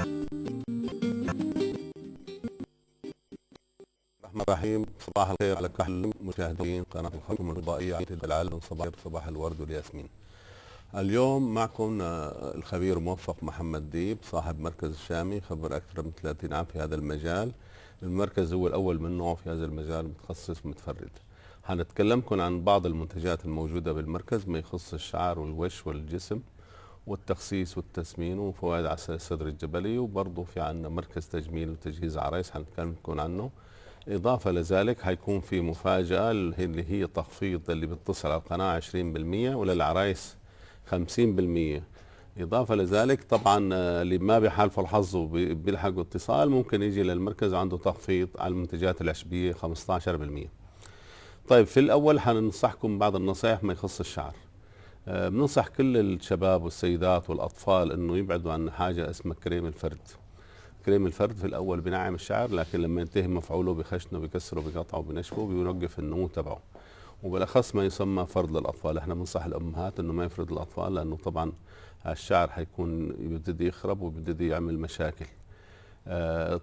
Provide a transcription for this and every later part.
الرحمن الرحيم. صباح الخير على كل مشاهدين قناة الخلق الفضائية العالم. صباح الورد والياسمين. اليوم معكم الخبير موفق محمد ديب، صاحب مركز الشامي، خبر أكثر من 30 عام في هذا المجال. المركز هو الأول من نوعه في هذا المجال، متخصص متفرد. حنتكلمكم عن بعض المنتجات الموجودة بالمركز ما يخص الشعر والوش والجسم والتخسيس والتسمين وفوائد على الصدر الجبلي، وبرضه في عندنا مركز تجميل وتجهيز عرايس حنتكلمكم عنه. إضافة لذلك حيكون في مفاجأة اللي هي تخفيض اللي بيتصل على القناة 20% وللعرايس 50%. إضافة لذلك طبعا اللي ما بحالفه الحظ وبيلحقوا اتصال ممكن يجي للمركز عنده تخفيض على المنتجات العشبية 15%. طيب في الأول حننصحكم بعض النصائح ما يخص الشعر. بننصح كل الشباب والسيدات والأطفال أنه يبعدوا عن حاجة اسمها كريم الفرد. كريم الفرد في الأول بنعم الشعر، لكن لما ينتهي مفعوله بخشنه بكسره بقطعه بنشفه بيوقف النمو تبعه، وبالاخص ما يسمى فرد للاطفال. احنا بننصح الامهات انه ما يفرد الاطفال، لانه طبعا الشعر حيكون يبتدي يخرب وبيبتدي يعمل مشاكل.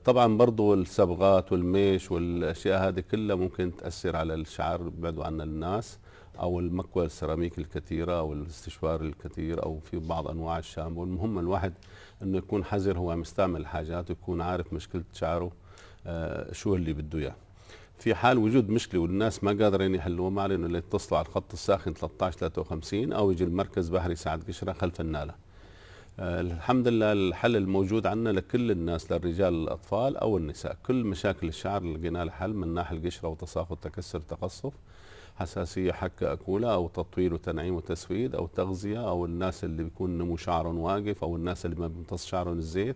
طبعا برضو الصبغات والميش والاشياء هذه كلها ممكن تاثر على الشعر، يبعدوا عنها الناس، او المكوى السيراميك الكثيره او الاستشوار الكثير او في بعض انواع الشامبو. المهم الواحد انه يكون حذر هو عم يستعمل حاجات ويكون عارف مشكله شعره شو اللي بده اياه. في حال وجود مشكله والناس ما قادرين يحلوها، ما عليه انه يتصلوا على الخط الساخن 1353 او يجي المركز بحري سعد قشره خلف الناله. الحمد لله الحل الموجود عندنا لكل الناس، للرجال للاطفال او النساء. كل مشاكل الشعر لقينا لها حل، من ناحيه القشره وتساقط تكسر تقصف، حساسيه حكه اكوله، او تطويل وتنعيم وتسويد، او تغذيه، او الناس اللي بيكون نمو شعرهم واقف، او الناس اللي ما بيمتص شعرهم الزيت.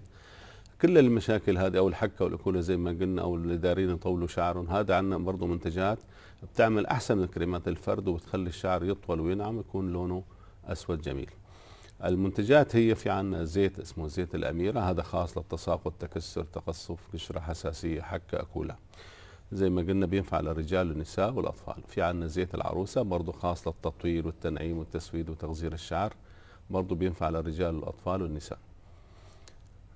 كل المشاكل هذه او الحكه والاكوله زي ما قلنا، او اللي دارين يطولوا شعرهم، هذا عندنا برضه منتجات بتعمل احسن من كريمات الفرد وبتخلي الشعر يطول وينعم يكون لونه اسود جميل. المنتجات هي في عندنا زيت اسمه زيت الاميره، هذا خاص للتساقط تكسر تقصف قشره حساسيه حكه اكوله، زي ما قلنا بينفع للرجال والنساء والاطفال. في عندنا زيت العروسه برضه خاص للتطوير والتنعيم والتسويد وتغزير الشعر، برضه بينفع للرجال والاطفال والنساء.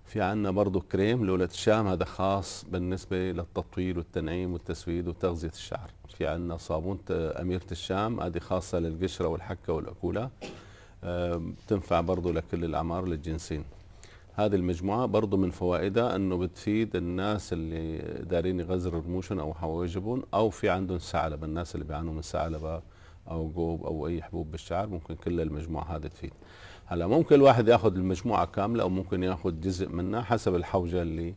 في عندنا برضه كريم لولة الشام، هذا خاص بالنسبة للتطويل والتنعيم والتسويد وتغذية الشعر. في عندنا صابونة أميرة الشام، هذه خاصة للقشرة والحكة والأكولة، بتنفع برضه لكل الأعمار للجنسين. هذه المجموعة برضه من فوائدها أنه بتفيد الناس اللي دارين يغزروا رموشهم أو حواجبهم، أو في عندهم ثعلب، الناس اللي بيعانوا من ثعلبة أو جوب أو أي حبوب بالشعر، ممكن كل المجموعة هذه تفيد. هلا ممكن الواحد ياخذ المجموعة كاملة أو ممكن ياخذ جزء منها حسب الحوجة اللي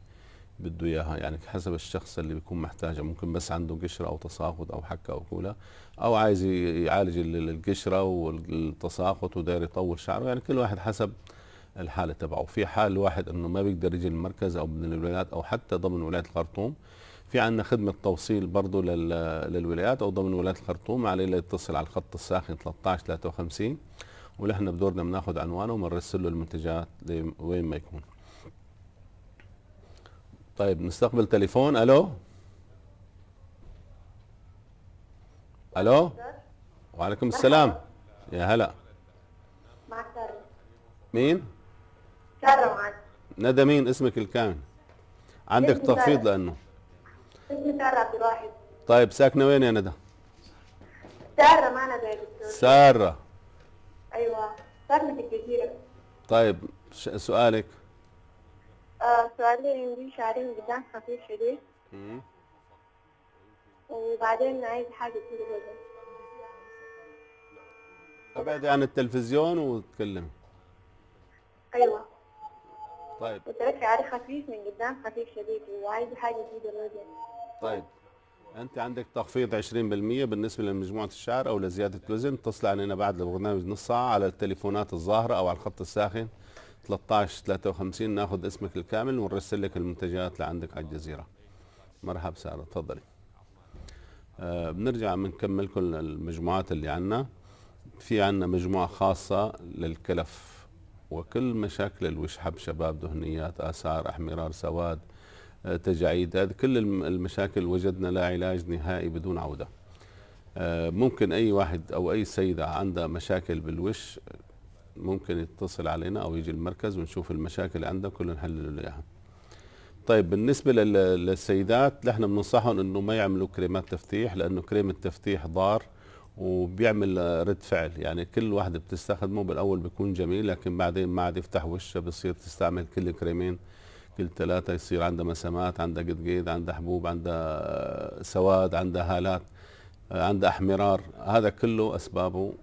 بده إياها، يعني حسب الشخص اللي بيكون محتاجه. ممكن بس عنده قشرة أو تساقط أو حكة أو كولة، أو عايز يعالج القشرة والتساقط وداير يطول شعره، يعني كل واحد حسب الحالة تبعه. في حال واحد إنه ما بيقدر يجي المركز أو من الولايات أو حتى ضمن ولاية الخرطوم، في عندنا خدمة توصيل برضه للولايات أو ضمن ولاية الخرطوم، عليه يتصل على الخط الساخن 1353 ونحن بدورنا بناخذ عنوانه وبنرسل له المنتجات وين ما يكون. طيب نستقبل تليفون. الو. الو. وعليكم السلام. يا هلا. معك سارة. مين؟ سارة معك. ندى مين اسمك الكامل؟ عندك تخفيض لانه. اسمي سارة عبد الواحد. طيب ساكنه وين يا ندى؟ سارة معنا زي دكتور. سارة. ايوه ساكنة في الجزيرة. طيب سؤالك؟ سؤالي عندي شعرين قدام خفيف شديد. وبعدين عايز حاجة كده وزن. ابعدي عن التلفزيون وتكلمي. ايوه. طيب. قلت لك شعري خفيف من قدام خفيف شديد وعايز حاجة كده وزن. طيب انت عندك تخفيض 20% بالنسبه لمجموعه الشعر او لزياده الوزن. اتصل علينا بعد البرنامج نص ساعه على التليفونات الظاهره او على الخط الساخن 1353، ناخذ اسمك الكامل ونرسل لك المنتجات لعندك على الجزيره. مرحبا ساره، تفضلي. بنرجع بنكمل كل المجموعات اللي عندنا. في عندنا مجموعه خاصه للكلف وكل مشاكل الوش، حب شباب دهنيات اثار احمرار سواد تجاعيد، هذه كل المشاكل وجدنا لها علاج نهائي بدون عودة. ممكن أي واحد أو أي سيدة عندها مشاكل بالوش ممكن يتصل علينا او يجي المركز ونشوف المشاكل اللي عنده كلنا نحلل له اياها. طيب بالنسبة للسيدات نحن بننصحهم انه ما يعملوا كريمات تفتيح، لانه كريم التفتيح ضار وبيعمل رد فعل. يعني كل واحدة بتستخدمه بالاول بيكون جميل، لكن بعدين ما عاد يفتح وشها، بصير تستعمل كل كريمين كل ثلاثة، يصير عندها مسامات، عندها قدقيد، عندها حبوب، عندها سواد، عندها هالات، عندها احمرار. هذا كله اسبابه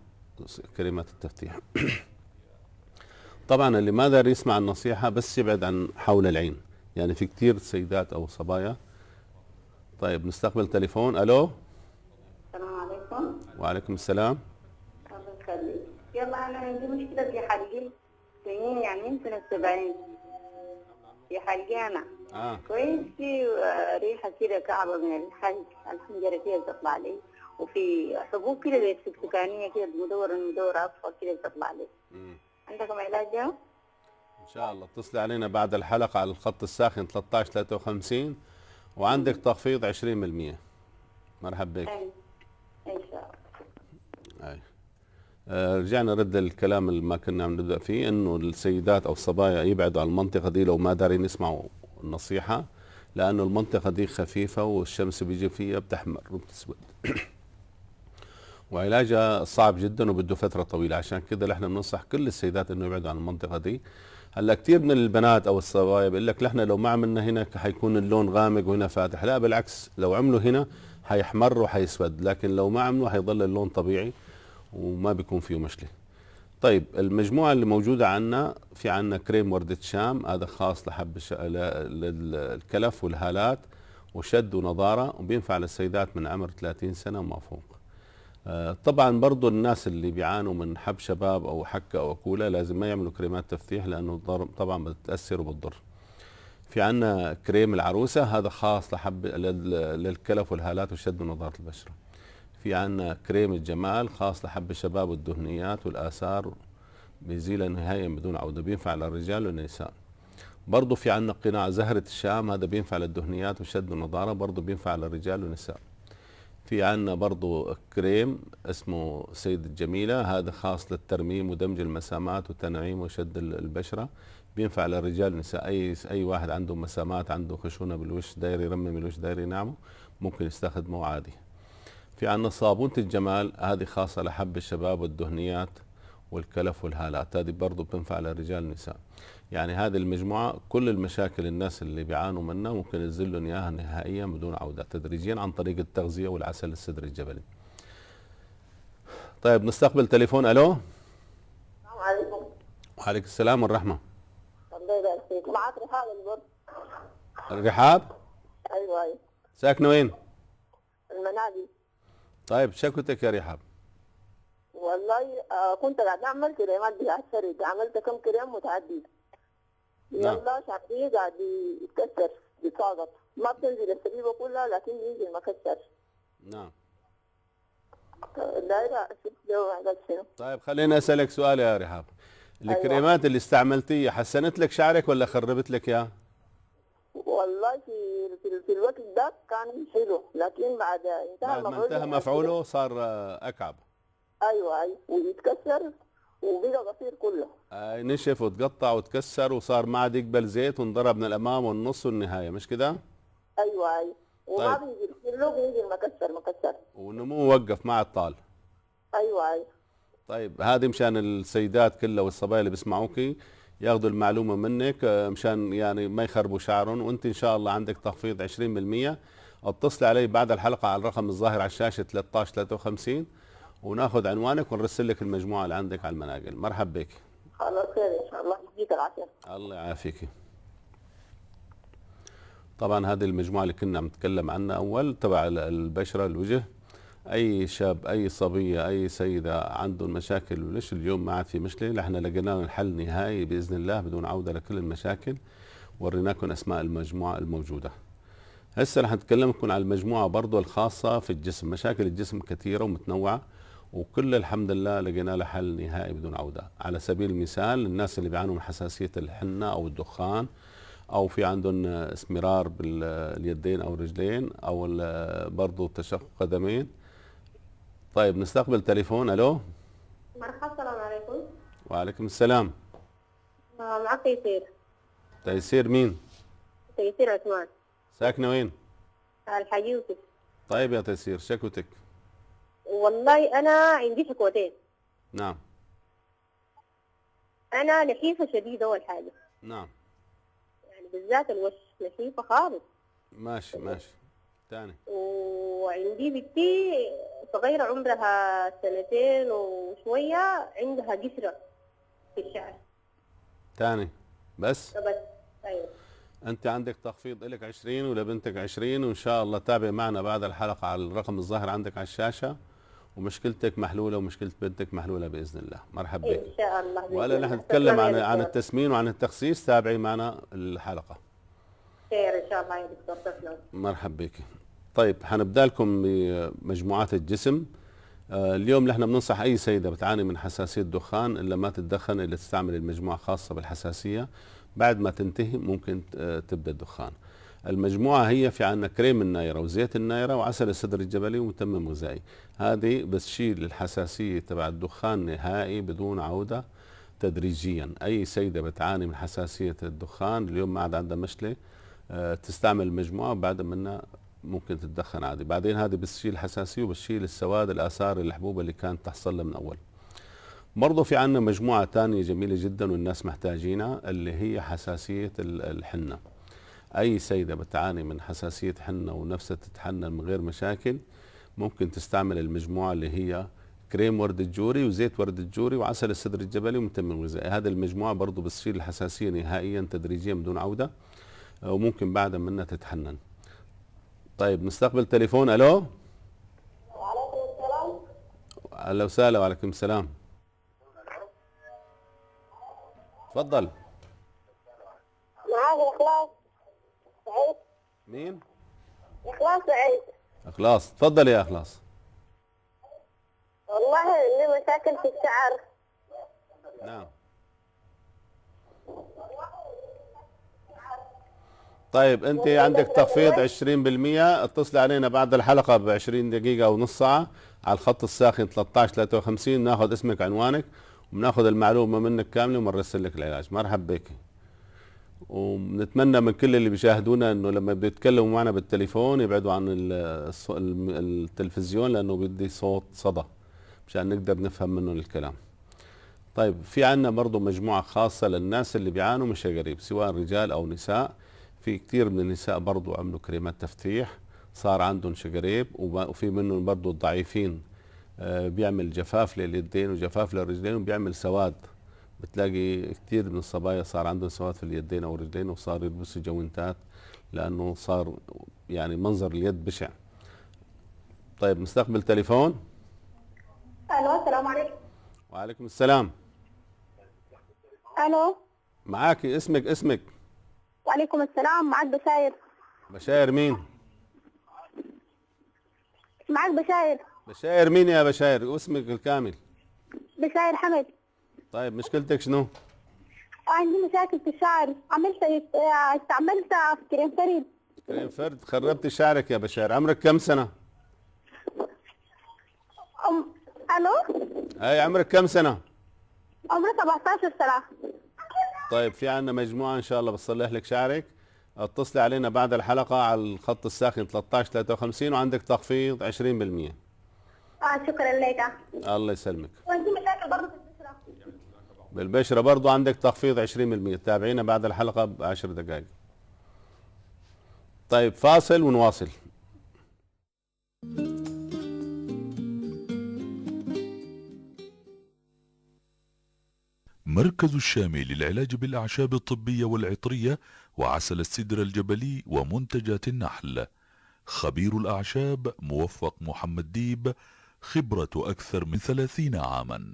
كريمات التفتيح. طبعا اللي ما داري يسمع النصيحة بس يبعد عن حول العين، يعني في كتير سيدات او صبايا. طيب نستقبل تليفون. الو. السلام عليكم. وعليكم السلام. الله يخليك. يلا أنا عندي مشكلة في حلقي سنين، يعني يمكن 70 في حلقي أنا. كويس. في ريحة كده كعبة من الحنجرة كده بتطلع لي، وفي حبوب كده زي السكانية كده مدورة أصفر كده بتطلع لي. عندكم علاج ده؟ ان شاء الله اتصلي علينا بعد الحلقة على الخط الساخن 13 53 وعندك تخفيض 20%. مرحبا بك. ان شاء الله. اي. رجعنا نرد الكلام اللي ما كنا عم نبدا فيه، انه السيدات او الصبايا يبعدوا عن المنطقة دي لو ما دارين يسمعوا النصيحة، لانه المنطقة دي خفيفة والشمس بيجي فيها بتحمر وبتسود. وعلاجها صعب جدا وبده فترة طويلة، عشان كده نحن بننصح كل السيدات انه يبعدوا عن المنطقة دي. هلا كثير من البنات او الصبايا بيقول لك نحن لو ما عملنا هنا حيكون اللون غامق وهنا فاتح. لا بالعكس، لو عملوا هنا حيحمر وحيسود، لكن لو ما عملوا حيضل اللون طبيعي وما بيكون فيه مشكلة. طيب المجموعة اللي موجودة عنا، في عنا كريم وردة شام، هذا خاص لحب الكلف والهالات وشد ونضارة، وبينفع للسيدات من عمر 30 سنة وما فوق. طبعا برضو الناس اللي بيعانوا من حب شباب او حكة او اكولة لازم ما يعملوا كريمات تفتيح، لانه طبعا بتأثر وبتضر. في عنا كريم العروسة، هذا خاص لحب للكلف والهالات وشد ونضارة البشرة. في عنا كريم الجمال خاص لحب الشباب والدهنيات والآثار، بيزيل نهائيا بدون عودة، بينفع للرجال والنساء. برضو في عنا قناع زهرة الشام، هذا بينفع للدهنيات والشد والنضارة، برضو بينفع للرجال والنساء. في عنا برضو كريم اسمه سيد الجميلة، هذا خاص للترميم ودمج المسامات وتنعيم وشد البشرة، بينفع للرجال والنساء. اي واحد عنده مسامات، عنده خشونة بالوش، داير يرمم الوش، داير ينعمه، ممكن يستخدمه عادي. في عنا صابونة الجمال، هذه خاصة لحب الشباب والدهنيات والكلف والهالات، هذه برضو بتنفع للرجال والنساء. يعني هذه المجموعة كل المشاكل الناس اللي بيعانوا منها ممكن ينزل لهم اياها نهائيا بدون عودة، تدريجيا عن طريق التغذية والعسل السدري الجبلي. طيب نستقبل تليفون. الو. السلام عليكم. وعليكم السلام والرحمة. الله يبارك فيك. معك رحاب البر. الرحاب. ايوه. ساكنة وين؟ المنادي. طيب شكوتك يا رحاب؟ والله كنت قاعد اعمل كريمات بتاعت الشريط، عملت كم كريم متعدد. نعم. يلا شعبي قاعد يتكسر بيتساقط، ما بتنزل السبيبه كلها لكن ينزل مكسر. نعم. دايره اشوف له علاج شنو. طيب خليني اسالك سؤال يا رحاب، الكريمات اللي استعملتيها حسنت لك شعرك ولا خربت لك اياه؟ والله في الوقت ده كان حلو، لكن بعد بعد ما انتهى مفعوله صار اكعب. ايوه ويتكسر وبقى قصير كله. نشف وتقطع وتكسر وصار ما عاد يقبل زيت، وانضرب من الامام والنص والنهايه، مش كده؟ ايوه وما طيب. بينزل كله، بينزل مكسر والنمو وقف ما عاد طال. ايوه. طيب هذه مشان السيدات كلها والصبايا اللي بيسمعوكي ياخذوا المعلومه منك، مشان يعني ما يخربوا شعرهم، وانت ان شاء الله عندك تخفيض 20%. اتصلي علي بعد الحلقه على الرقم الظاهر على الشاشه 13 53 وناخذ عنوانك ونرسل لك المجموعه اللي عندك على المناقل. مرحبا بك. خلاص خير ان شاء الله، يديك العافيه. الله يعافيك. طبعا هذه المجموعه اللي كنا عم نتكلم عنها اول تبع البشره الوجه، اي شاب اي صبيه اي سيده عندهم مشاكل وليش اليوم ما عاد في مشكله، احنا لقينا لهم حل نهائي باذن الله بدون عوده لكل المشاكل، وريناكم اسماء المجموعه الموجوده. هسه رح نتكلمكم على المجموعه برضه الخاصه في الجسم. مشاكل الجسم كثيره ومتنوعه، وكل الحمد لله لقينا لها حل نهائي بدون عوده. على سبيل المثال الناس اللي بيعانوا من حساسيه الحنه او الدخان، او في عندهم اسمرار باليدين او الرجلين، او برضه تشقق قدمين. طيب نستقبل تليفون. الو. مرحبا. السلام عليكم. وعليكم السلام. معك تيسير. تيسير مين؟ تيسير عثمان. ساكنة وين؟ الحاج يوسف. طيب يا تيسير شكوتك. والله أنا عندي شكوتين. نعم. أنا نحيفة شديدة أول حاجة. نعم. يعني بالذات الوش نحيفة خالص. ماشي ماشي. تاني. وعندي بنتي صغيرة عمرها 2 وشوية عندها قشرة في الشعر. تاني. بس. أيوة. أنت عندك تخفيض إلك 20 ولبنتك 20، وإن شاء الله تابع معنا بعد الحلقة على الرقم الظاهر عندك على الشاشة، ومشكلتك محلولة ومشكلة بنتك محلولة بإذن الله. مرحبا بك. إن شاء الله. ولا نحن نتكلم عن التسمين وعن التخسيس، تابعي معنا الحلقة. خير إن شاء الله يا دكتور. تسلم. مرحبا بك. طيب حنبدأ لكم بمجموعات الجسم. اليوم نحن بننصح أي سيدة بتعاني من حساسية دخان إلا ما تتدخن، إلا تستعمل المجموعة خاصة بالحساسية. بعد ما تنتهي ممكن تبدأ الدخان. المجموعة هي في عنا كريم النايرة وزيت النايرة وعسل السدر الجبلي ومتمم غذائي. هذه بتشيل الحساسية تبع الدخان نهائي بدون عودة تدريجيا. أي سيدة بتعاني من حساسية الدخان اليوم ما عاد عندها مشكلة تستعمل المجموعة، بعد منها ممكن تتدخن عادي. بعدين هذه بتشيل الحساسية وبتشيل السواد الآثار الحبوب اللي كانت تحصل لها من أول. برضه في عنا مجموعة تانية جميلة جدا والناس محتاجينها، اللي هي حساسية الحنة. أي سيدة بتعاني من حساسية حنة ونفسها تتحنن من غير مشاكل ممكن تستعمل المجموعة اللي هي كريم ورد الجوري وزيت ورد الجوري وعسل السدر الجبلي ومتمم غذائي. هذه المجموعة برضه بتصير الحساسية نهائيا تدريجيا بدون عودة، وممكن بعد منها تتحنن. طيب نستقبل تليفون. الو. وعليكم السلام. اهلا وسهلا. وعليكم السلام. تفضل. معاك إخلاص سعيد. مين؟ إخلاص سعيد. اخلاص. تفضل يا اخلاص. والله عندي مشاكل في الشعر. نعم. طيب انت عندك تخفيض 20%، اتصلي علينا بعد الحلقة ب20 دقيقة او نص ساعة على الخط الساخن 1353، ناخذ اسمك عنوانك وبناخذ المعلومة منك كاملة وبنرسل لك العلاج. مرحبا بك. ونتمنى من كل اللي بيشاهدونا انه لما بيتكلموا معنا بالتليفون يبعدوا عن التلفزيون، لانه بدي صوت صدى مشان نقدر نفهم منه الكلام. طيب في عنا برضه مجموعة خاصة للناس اللي بيعانوا من شقريب سواء رجال او نساء. في كثير من النساء برضه عملوا كريمات تفتيح صار عندهم شقريب، وفي منهم برضه الضعيفين بيعمل جفاف لليدين وجفاف للرجلين وبيعمل سواد. بتلاقي كثير من الصبايا صار عندهم سواد في اليدين او الرجلين وصار يلبسوا جوينتات لانه صار يعني منظر اليد بشع. طيب نستقبل تليفون. الو السلام عليكم. وعليكم السلام. الو. معاك اسمك. وعليكم السلام. معك بشاير. بشاير مين؟ معك بشاير. بشاير مين يا بشاير؟ واسمك الكامل. بشاير حمد. طيب مشكلتك شنو؟ عندي مشاكل في الشعر. استعملت كريم فريد. كريم فرد خربتي شعرك يا بشاير. عمرك كم سنة؟ الو. اي عمرك كم سنة؟ عمري 17 سنة. طيب في عنا مجموعة ان شاء الله بتصلح لك شعرك. اتصلي علينا بعد الحلقة على الخط الساخن 1353 وعندك تخفيض 20%. شكرا لك. الله يسلمك. وعندي مشاكل برضه في البشرة. بالبشرة برضو عندك تخفيض 20%. تابعينا بعد الحلقة ب10 دقائق. طيب فاصل ونواصل. مركز الشامي للعلاج بالأعشاب الطبية والعطرية وعسل السدر الجبلي ومنتجات النحل. خبير الأعشاب موفق محمد ديب، خبرة أكثر من 30 عاما.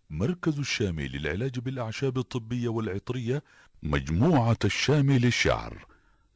مركز الشامي للعلاج بالأعشاب الطبية والعطرية. مجموعة الشامي للشعر.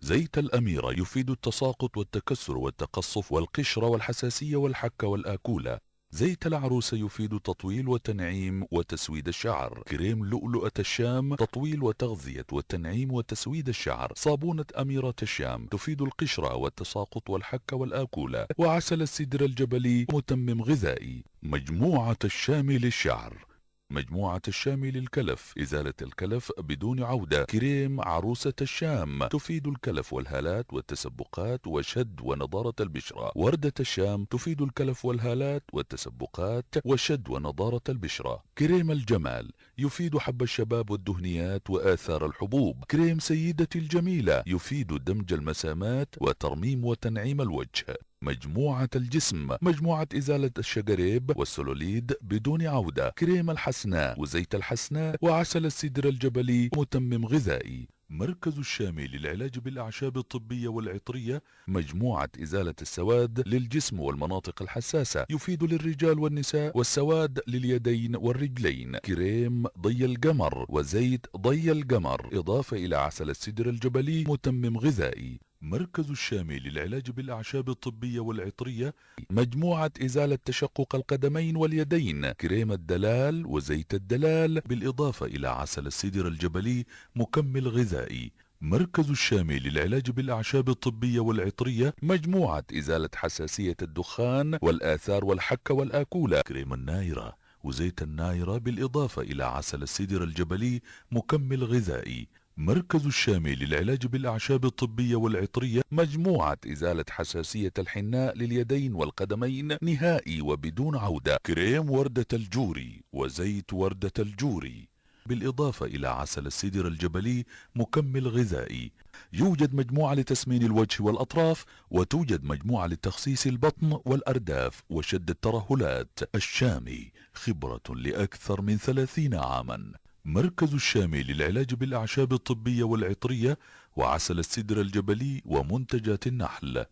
زيت الأميرة يفيد التساقط والتكسر والتقصف والقشرة والحساسية والحكة والآكولة. زيت العروسة يفيد تطويل وتنعيم وتسويد الشعر. كريم لؤلؤة الشام تطويل وتغذية وتنعيم وتسويد الشعر. صابونة أميرة الشام تفيد القشرة والتساقط والحكة والآكولة. وعسل السدر الجبلي متمم غذائي. مجموعة الشام للشعر. مجموعة الشامي للكلف، إزالة الكلف بدون عودة. كريم عروسة الشام، تفيد الكلف والهالات والتسبقات وشد ونضارة البشرة. وردة الشام، تفيد الكلف والهالات والتسبقات وشد ونضارة البشرة. كريم الجمال، يفيد حب الشباب والدهنيات وآثار الحبوب. كريم سيدتي الجميلة، يفيد دمج المسامات وترميم وتنعيم الوجه. مجموعة الجسم، مجموعة إزالة الشجريب والسلوليد بدون عودة. كريم الحسناء وزيت الحسناء وعسل السدر الجبلي متمم غذائي. مركز الشامي للعلاج بالأعشاب الطبية والعطرية، مجموعة إزالة السواد للجسم والمناطق الحساسة، يفيد للرجال والنساء، والسواد لليدين والرجلين. كريم ضي القمر وزيت ضي القمر إضافة إلى عسل السدر الجبلي متمم غذائي. مركز الشامي للعلاج بالأعشاب الطبية والعطرية، مجموعة إزالة تشقق القدمين واليدين. كريم الدلال وزيت الدلال بالإضافة إلى عسل السدر الجبلي مكمل غذائي. مركز الشامي للعلاج بالأعشاب الطبية والعطرية، مجموعة إزالة حساسية الدخان والآثار والحكة والآكولة. كريم النايرة وزيت النايرة بالإضافة إلى عسل السدر الجبلي مكمل غذائي. مركز الشامي للعلاج بالأعشاب الطبية والعطرية، مجموعة إزالة حساسية الحناء لليدين والقدمين نهائي وبدون عودة. كريم وردة الجوري وزيت وردة الجوري بالإضافة إلى عسل السدر الجبلي مكمل غذائي. يوجد مجموعة لتسمين الوجه والأطراف، وتوجد مجموعة لتخسيس البطن والأرداف وشد الترهلات. الشامي، خبرة لأكثر من 30 عاما. مركز الشامي للعلاج بالأعشاب الطبية والعطرية وعسل السدر الجبلي ومنتجات النحل.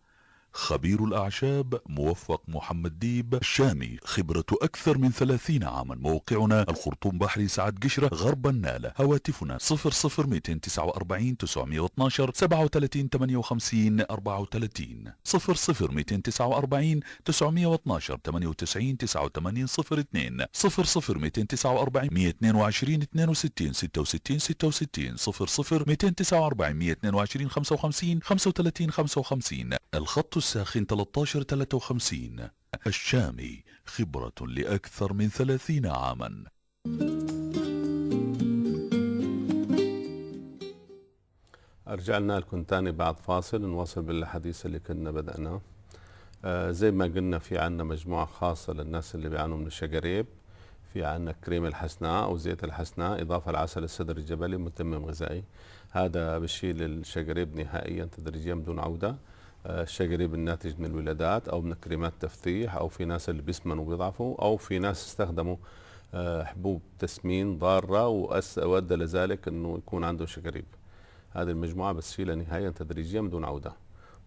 خبير الأعشاب موفق محمد ديب. الشامي، خبرة أكثر من 30 عاما. موقعنا الخرطوم بحري سعد قشرة غرب النالة. هواتفنا 00249 912 37 58 34 00249 912 98 89 02 00249 122 62 66 66 00249 122 55 35 55. الخط الساخن 13 53. الشامي، خبرة لأكثر من 30 عاما. رجعنا لكم تاني بعد فاصل، نواصل بالحديث اللي كنا بدأناه. زي ما قلنا في عنا مجموعة خاصة للناس اللي بيعانوا من الشجريب. في عنا كريم الحسناء أو زيت الحسناء إضافة لعسل السدر الجبلي متمم غذائي. هذا بشيل الشجريب نهائيا تدريجيا بدون عودة. الشجريب الناتج من الولادات أو من كريمات تفتيح، أو في ناس اللي بيسمنوا وبيضعفوا، أو في ناس استخدموا حبوب تسمين ضارة وأدى لذلك أنه يكون عنده شجريب. هذه المجموعة بتشيلها نهائيا تدريجيا بدون عودة.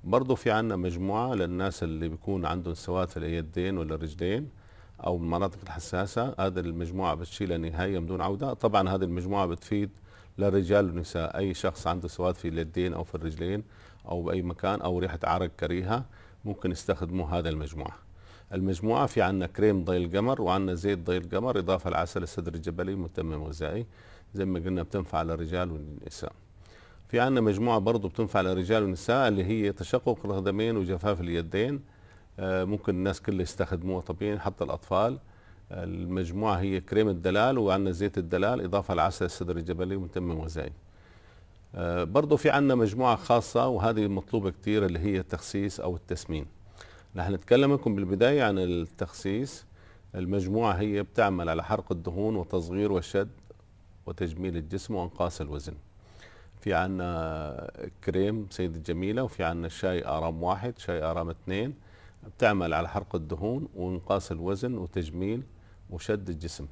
برضو في عنا مجموعة للناس اللي بيكون عندهم سواد في اليدين ولا الرجلين أو المناطق الحساسة. هذه المجموعة بتشيلها نهائيا بدون عودة. طبعا هذه المجموعة بتفيد للرجال والنساء. أي شخص عنده سواد في اليدين أو في الرجلين أو بأي مكان أو ريحة عرق كريهة ممكن يستخدموا هذا المجموعة. في عنا كريم ضي القمر وعنا زيت ضي القمر إضافة لعسل السدر الجبلي متمم غذائي. زي ما قلنا بتنفع للرجال والنساء. في عنا مجموعة برضو بتنفع للرجال والنساء اللي هي تشقق القدمين وجفاف اليدين. ممكن الناس كلها يستخدموها طبيعي حتى الأطفال. المجموعة هي كريم الدلال وعنا زيت الدلال إضافة لعسل السدر الجبلي متمم غذائي. برضو في عنا مجموعة خاصة وهذه مطلوبة كتير اللي هي التخسيس أو التسمين. رح نتكلم لكم بالبداية عن التخسيس. المجموعة هي بتعمل على حرق الدهون وتصغير والشد وتجميل الجسم وإنقاص الوزن. في عنا كريم سيد الجميلة، وفي عنا شاي آرام 1 شاي آرام 2 بتعمل على حرق الدهون وإنقاص الوزن وتجميل وشد الجسم.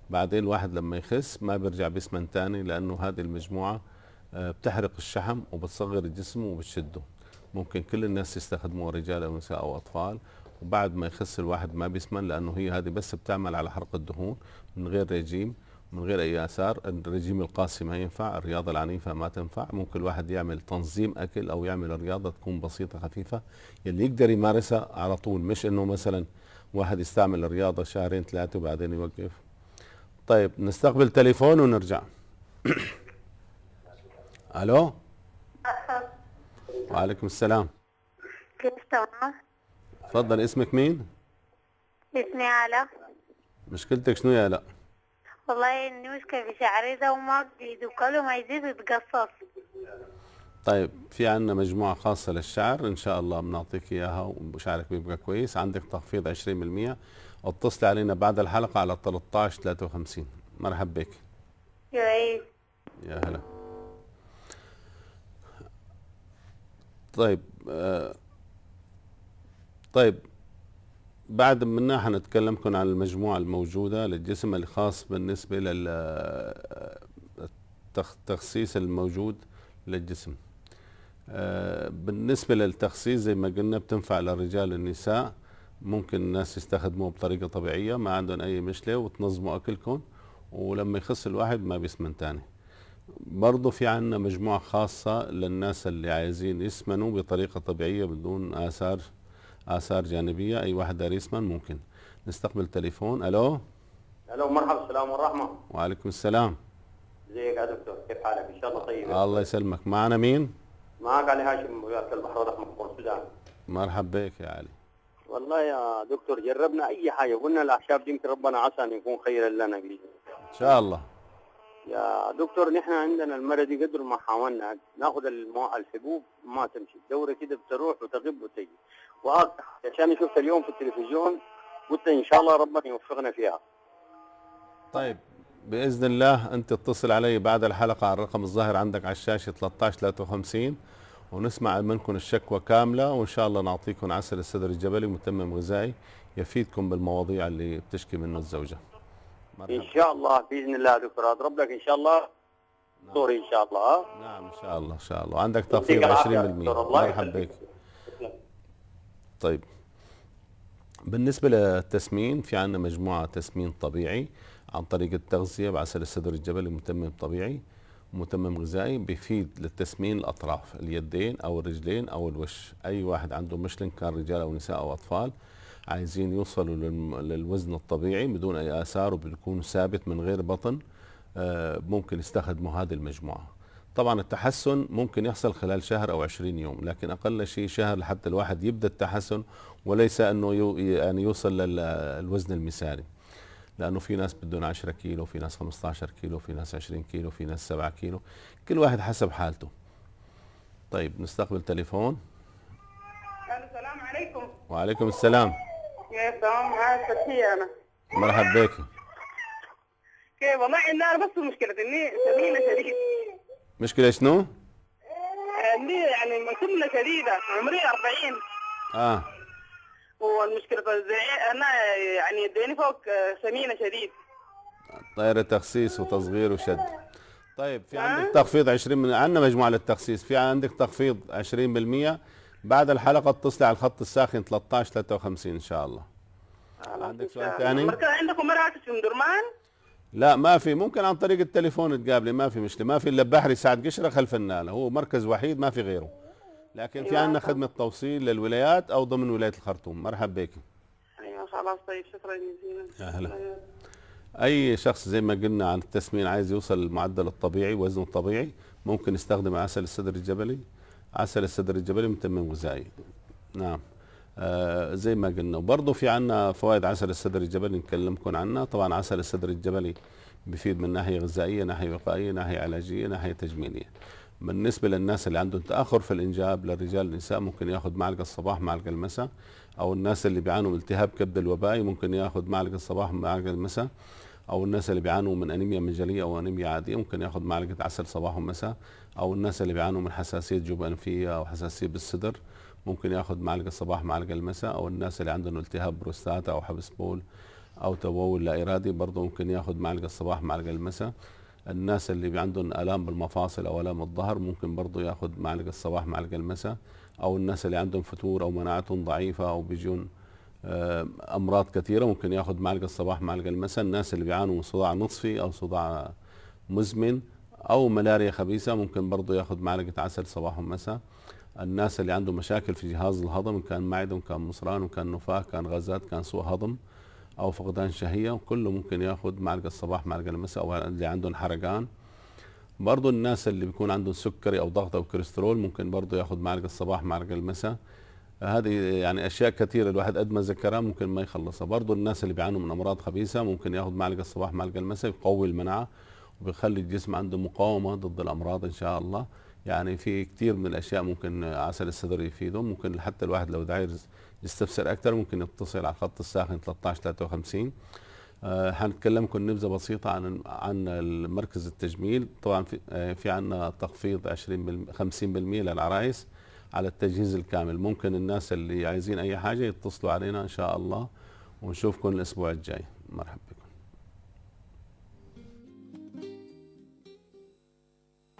بعدين الواحد لما يخس ما بيرجع بيسمن تاني، لأنه هذه المجموعة بتحرق الشحم وبتصغر الجسم وبتشده. ممكن كل الناس يستخدموها، رجال أو نساء أو أطفال. وبعد ما يخس الواحد ما بيسمن، لأنه هي هذه بس بتعمل على حرق الدهون من غير رجيم، من غير أي آثار. الرجيم القاسي ما ينفع، الرياضة العنيفة ما تنفع. ممكن الواحد يعمل تنظيم أكل أو يعمل رياضة تكون بسيطة خفيفة يلي يقدر يمارسها على طول، مش إنه مثلا واحد يستعمل الرياضة شهرين 3 وبعدين يوقف. طيب نستقبل تليفون ونرجع. الو. وعليكم السلام. كيف تمام؟ تفضل، اسمك مين؟ اسمي آلاء. مشكلتك شنو يا آلاء؟ والله عندي مشكلة في شعري ده وما بيزيد وكل ما يزيد يتقصص. طيب في عندنا مجموعة خاصة للشعر إن شاء الله بنعطيك إياها وشعرك بيبقى كويس. عندك تخفيض 20%. اتصلي علينا بعد الحلقة على 1353. مرحبا بك. يا ريت. يا هلا. طيب طيب بعد منا حنتكلمكم عن المجموعة الموجودة للجسم الخاص بالنسبة للتخسيس الموجود للجسم. بالنسبة للتخسيس زي ما قلنا بتنفع للرجال والنساء. ممكن الناس يستخدموه بطريقة طبيعية ما عندهم أي مشكلة وتنظموا أكلكم، ولما يخس الواحد ما بيسمن تاني. برضو في عنا مجموعة خاصة للناس اللي عايزين يسمنوا بطريقة طبيعية بدون آثار جانبية. أي واحد داري يسمن ممكن. نستقبل تليفون. ألو. الو، مرحبا، السلام والرحمة. وعليكم السلام. ازيك يا دكتور؟ كيف حالك؟ ان شاء الله طيب. الله يسلمك. معنا مين؟ معك علي هاشم ولاية البحر الأحمر في السودان. مرحبا بك يا علي. والله يا دكتور جربنا أي حاجة، قلنا الأعشاب دي يمكن ربنا عسى أن يكون خيرا لنا بإذن إن شاء الله. يا دكتور نحن عندنا المرة دي قدر ما حاولنا ناخذ الحبوب ما تمشي، الدورة كده بتروح وتغيب وتجي، عشان شفت اليوم في التلفزيون قلت إن شاء الله ربنا يوفقنا فيها. طيب بإذن الله أنت اتصل علي بعد الحلقة على الرقم الظاهر عندك على الشاشة 1353 ونسمع منكم الشكوى كاملة، وإن شاء الله نعطيكم عسل السدر الجبلي متمم غذائي يفيدكم بالمواضيع اللي بتشكي منه الزوجة. مرحبا. إن شاء الله بإذن الله دكتور أضرب لك إن شاء الله دوري إن شاء الله. نعم إن شاء الله إن شاء الله. عندك تخفيض 20%. مرحبا بك. طيب بالنسبة للتسمين في عندنا مجموعة تسمين طبيعي عن طريق التغذية بعسل السدر الجبلي متمم طبيعي متمم غذائي بيفيد للتسمين الأطراف اليدين أو الرجلين أو الوش. أي واحد عنده مشلن كان رجال أو نساء أو أطفال عايزين يوصلوا للوزن الطبيعي بدون أي آثار وبيكون ثابت من غير بطن، ممكن يستخدموا هذه المجموعة. طبعا التحسن ممكن يحصل خلال شهر أو 20 يوم، لكن أقل شيء شهر لحتى الواحد يبدأ التحسن وليس أنه يعني يوصل للوزن المثالي، لأنه في ناس بدون 10 كيلو، في ناس 15 كيلو، في ناس 20 كيلو، في ناس 7 كيلو، كل واحد حسب حالته. طيب نستقبل تليفون. السلام عليكم. وعليكم السلام. يا سلام، معاك فتحية أنا. مرحبا بك. كيف والله عندنا بس مشكلة إني سمينة شديد. مشكلة شنو؟ عندي يعني سمنة شديدة، عمري 40. والمشكلة أنا يعني يديني فوق سمينة شديد. طايرة تخسيس وتصغير وشد. طيب في عندك تخفيض 20 عندنا مجموعة للتخسيس، في عندك تخفيض 20% بعد الحلقة اتصلي على الخط الساخن 1353 إن شاء الله. عندك سؤال ثاني؟ المركز عندكم مراكز في مدرمان؟ لا ما في، ممكن عن طريق التليفون تقابلي، ما في مشكلة، ما في إلا بحري سعد قشرة خلف النالة، هو مركز وحيد ما في غيره. لكن في عندنا خدمة توصيل للولايات أو ضمن ولاية الخرطوم. مرحبا بك. أيوة خلاص طيب شكرا جزيلا. يا هلا. أي شخص زي ما قلنا عن التسمين عايز يوصل للمعدل الطبيعي وزنه الطبيعي ممكن يستخدم عسل السدر الجبلي. عسل السدر الجبلي متمم غذائي. نعم. زي ما قلنا. وبرضه في عنا فوائد عسل السدر الجبلي نكلمكم عنها. طبعا عسل السدر الجبلي بيفيد من ناحية غذائية، ناحية وقائية، ناحية علاجية، ناحية تجميلية. بالنسبة للناس اللي عندهم تأخر في الإنجاب للرجال والنساء ممكن ياخذ معلقة الصباح معلقة المساء، أو الناس اللي بيعانوا من التهاب كبد الوبائي ممكن ياخذ معلقة الصباح معلقة المساء، أو الناس اللي بيعانوا من أنيميا منجلية أو أنيميا عادية ممكن ياخذ معلقة عسل صباح ومساء، أو الناس اللي بيعانوا من حساسية جيوب أنفية أو حساسية بالصدر ممكن ياخذ معلقة الصباح معلقة المساء، أو الناس اللي عندهم التهاب بروستاتا أو حبس بول أو تبول لا إرادي برضه ممكن ياخذ معلقة الصباح معلقة المساء. الناس اللي عندهم آلام بالمفاصل أو آلام الظهر ممكن برضه ياخذ معلقة الصباح معلقة المساء، أو الناس اللي عندهم فتور أو مناعتهم ضعيفة أو بيجون أمراض كثيرة ممكن ياخذ معلقة الصباح معلقة المساء. الناس اللي بيعانوا من صداع نصفي أو صداع مزمن أو ملاريا خبيثة ممكن برضه ياخذ معلقة عسل صباح ومساء. الناس اللي عندهم مشاكل في جهاز الهضم إن كان معدة إن كان مصران إن كان نفاخ كان غازات كان سوء هضم أو فقدان شهية كله ممكن ياخذ معلقة الصباح معلقة المساء. أو اللي عندهم حرقان برضو الناس اللي بيكون عندهم سكري أو ضغط أو كوليسترول ممكن برضو ياخذ معلقة الصباح معلقة المساء. هذه يعني اشياء كثيره الواحد قد ما ذكرها ممكن ما يخلصها. برضه الناس اللي بيعانوا من امراض خبيثه ممكن ياخذ معلقه الصباح معلقه المساء، يقوي المناعه وبيخلي الجسم عنده مقاومه ضد الامراض ان شاء الله. يعني في كثير من الاشياء ممكن عسل السدر يفيده. ممكن حتى الواحد لو عايز يستفسر اكثر ممكن يتصل على الخط الساخن 1353. حنتكلمكم نبذه بسيطه عن مركز التجميل. طبعا في عندنا تخفيض 50% للعرايس على التجهيز الكامل. ممكن الناس اللي عايزين اي حاجه يتصلوا علينا ان شاء الله، ونشوفكم الاسبوع الجاي. مرحبا بكم.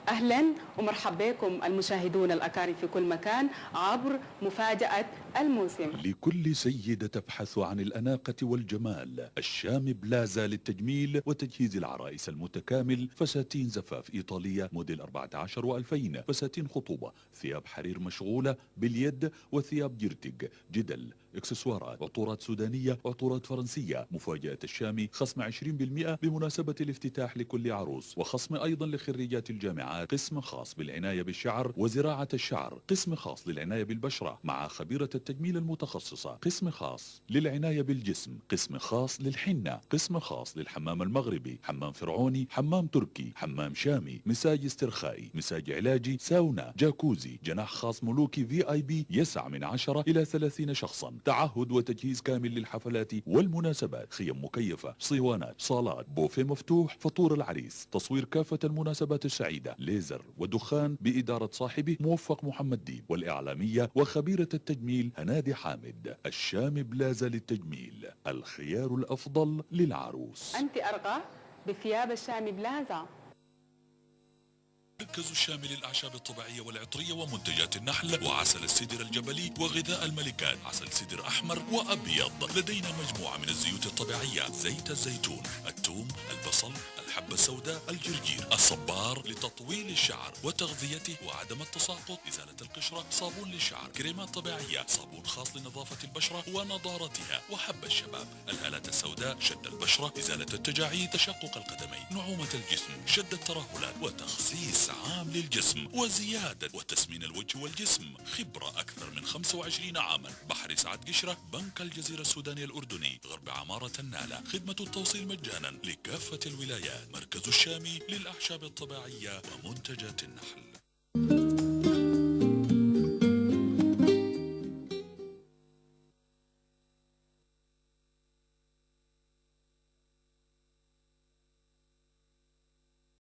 أهلا ومرحبا بكم المشاهدون الأكارم في كل مكان عبر مفاجأة الموسم. لكل سيدة تبحث عن الأناقة والجمال، الشام بلازا للتجميل وتجهيز العرائس المتكامل. فساتين زفاف إيطالية موديل 14 و2000، فساتين خطوبة، ثياب حرير مشغولة باليد وثياب جرتج، جدل، اكسسوارات، عطورات سودانية، عطورات فرنسية. مفاجأة الشامي خصم 20% بمناسبة الافتتاح لكل عروس، وخصم أيضا لخريجات الجامعات. قسم خاص بالعناية بالشعر وزراعة الشعر، قسم خاص للعناية بالبشرة مع خبيرة التجميل المتخصصة، قسم خاص للعناية بالجسم، قسم خاص للحنة، قسم خاص للحمام المغربي، حمام فرعوني، حمام تركي، حمام شامي، مساج استرخائي، مساج علاجي، ساونا، جاكوزي، جناح خاص ملوكي VIP يسع من 10 إلى 30 شخصا. تعهد وتجهيز كامل للحفلات والمناسبات، خيم مكيفة، صوانات، صالات، بوفيه مفتوح، فطور العريس، تصوير كافة المناسبات السعيدة، ليزر ودخان بإدارة صاحبه موفق محمد ديب، والإعلامية وخبيرة التجميل هنادي حامد. الشام بلازا للتجميل، الخيار الأفضل للعروس. أنت أرغى بثياب الشام بلازا. مركز الشام للأعشاب الطبيعية والعطرية ومنتجات النحل وعسل السدر الجبلي وغذاء الملكات، عسل سدر أحمر وأبيض. لدينا مجموعة من الزيوت الطبيعية، زيت الزيتون، الثوم، البصل، الحبة السوداء، الجرجير، الصبار لتطويل الشعر وتغذيته وعدم التساقط، إزالة القشرة، صابون للشعر، كريمات طبيعية، صابون خاص لنظافة البشرة ونضارتها، وحب الشباب، الهالات السوداء، شد البشرة، إزالة التجاعيد، تشقق القدمين، نعومة الجسم، شد الترهلات، وتخسيس عام للجسم، وزيادة وتسمين الوجه والجسم. خبرة أكثر من 25 عاما. بحر سعد قشرة، بنك الجزيرة السوداني الأردني، غرب عمارة النالة. خدمة التوصيل مجانا لكافة الولايات. مركز الشامي للأعشاب الطبيعية ومنتجات النحل.